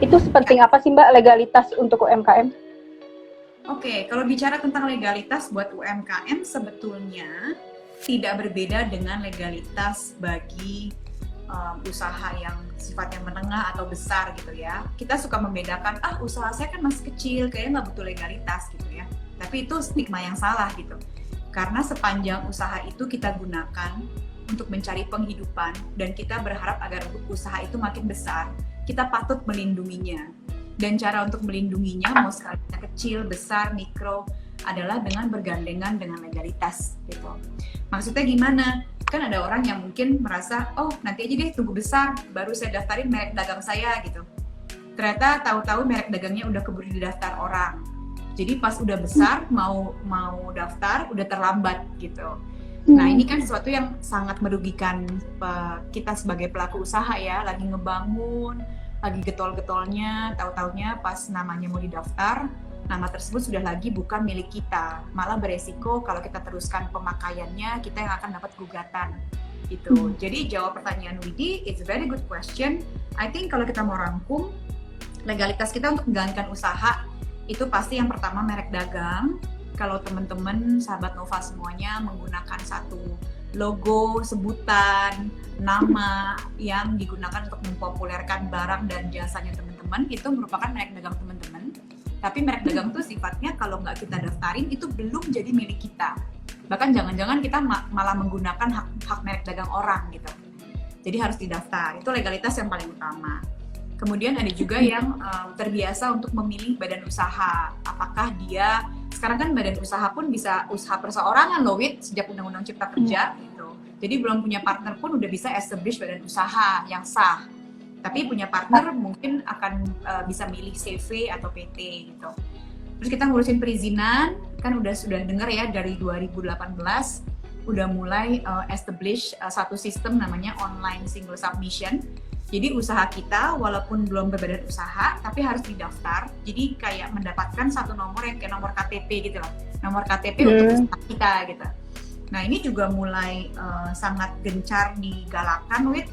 Itu sepenting apa sih Mbak legalitas untuk UMKM? Oke, kalau bicara tentang legalitas buat UMKM sebetulnya tidak berbeda dengan legalitas bagi usaha yang sifatnya menengah atau besar gitu ya. Kita suka membedakan, usaha saya kan masih kecil, kayaknya nggak butuh legalitas gitu ya. Tapi itu stigma yang salah gitu. Karena sepanjang usaha itu kita gunakan untuk mencari penghidupan dan kita berharap agar usaha itu makin besar, kita patut melindunginya. Dan cara untuk melindunginya, mau skalanya kecil, besar, mikro, adalah dengan bergandengan dengan legalitas gitu. Maksudnya gimana? Kan ada orang yang mungkin merasa, oh nanti aja deh tunggu besar, baru saya daftarin merek dagang saya gitu. Ternyata tahu-tahu merek dagangnya udah keburu didaftar orang. Jadi pas udah besar, mau daftar, udah terlambat gitu. Nah ini kan sesuatu yang sangat merugikan kita sebagai pelaku usaha ya, lagi ngebangun, lagi getol-getolnya, tahu-taunya pas namanya mau didaftar, nama tersebut sudah lagi bukan milik kita. Malah beresiko kalau kita teruskan pemakaiannya, kita yang akan dapat gugatan. Gitu. Jadi jawab pertanyaan Widi, it's a very good question. I think kalau kita mau rangkum, legalitas kita untuk menjalankan usaha, itu pasti yang pertama merek dagang. Kalau teman-teman, sahabat Nova semuanya menggunakan satu logo, sebutan, nama yang digunakan untuk mempopulerkan barang dan jasanya teman-teman, itu merupakan merek dagang teman-teman. Tapi merek dagang itu sifatnya kalau nggak kita daftarin, itu belum jadi milik kita. Bahkan jangan-jangan kita malah menggunakan hak merek dagang orang gitu. Jadi harus didaftar, itu legalitas yang paling utama. Kemudian ada juga yang terbiasa untuk memilih badan usaha. Apakah dia, sekarang kan badan usaha pun bisa usaha perseorangan loh, sejak Undang-Undang Cipta Kerja gitu. Jadi belum punya partner pun udah bisa establish badan usaha yang sah. Tapi punya partner mungkin akan bisa milih CV atau PT gitu. Terus kita ngurusin perizinan, kan sudah dengar ya dari 2018 udah mulai establish satu sistem namanya online single submission. Jadi usaha kita walaupun belum berbadan usaha tapi harus didaftar. Jadi kayak mendapatkan satu nomor yang kayak nomor KTP gitu loh. Nomor KTP untuk usaha kita gitu. Nah ini juga mulai sangat gencar digalakan,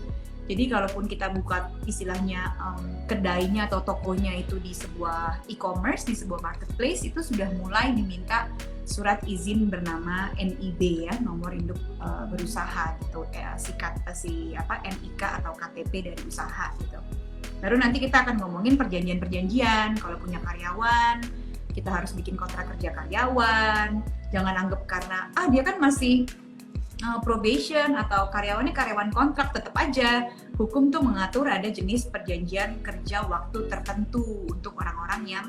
Jadi kalaupun kita buka istilahnya kedainya atau tokonya itu di sebuah e-commerce, di sebuah marketplace, itu sudah mulai diminta surat izin bernama NIB ya, nomor induk berusaha gitu, NIK atau KTP dari usaha gitu. Baru nanti kita akan ngomongin perjanjian-perjanjian, kalau punya karyawan, kita harus bikin kontrak kerja karyawan, jangan anggap karena dia kan masih probation atau karyawannya karyawan kontrak, tetap aja hukum tuh mengatur ada jenis perjanjian kerja waktu tertentu untuk orang-orang yang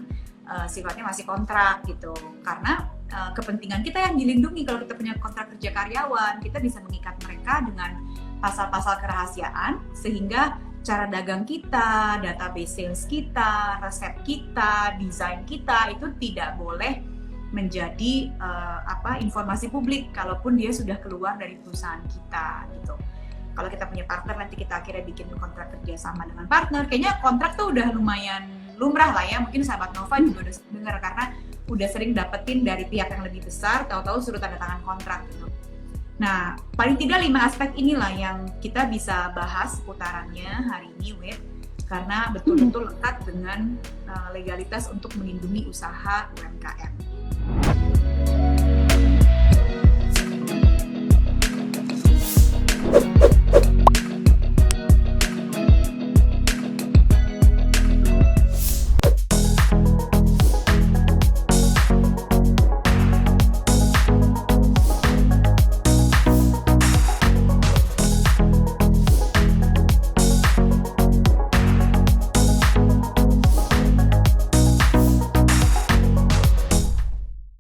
sifatnya masih kontrak gitu. Karena kepentingan kita yang dilindungi kalau kita punya kontrak kerja karyawan, kita bisa mengikat mereka dengan pasal-pasal kerahasiaan sehingga cara dagang kita, database sales kita, resep kita, desain kita itu tidak boleh menjadi informasi publik kalaupun dia sudah keluar dari perusahaan kita gitu. Kalau kita punya partner nanti kita akhirnya bikin kontrak kerja sama dengan partner, kayaknya kontrak tuh udah lumayan lumrah lah ya. Mungkin sahabat Nova juga udah dengar karena udah sering dapetin dari pihak yang lebih besar, tahu-tahu suruh tanda tangan kontrak gitu. Nah, paling tidak 5 aspek inilah yang kita bisa bahas seputarannya hari ini, karena betul-betul lekat dengan legalitas untuk melindungi usaha UMKM.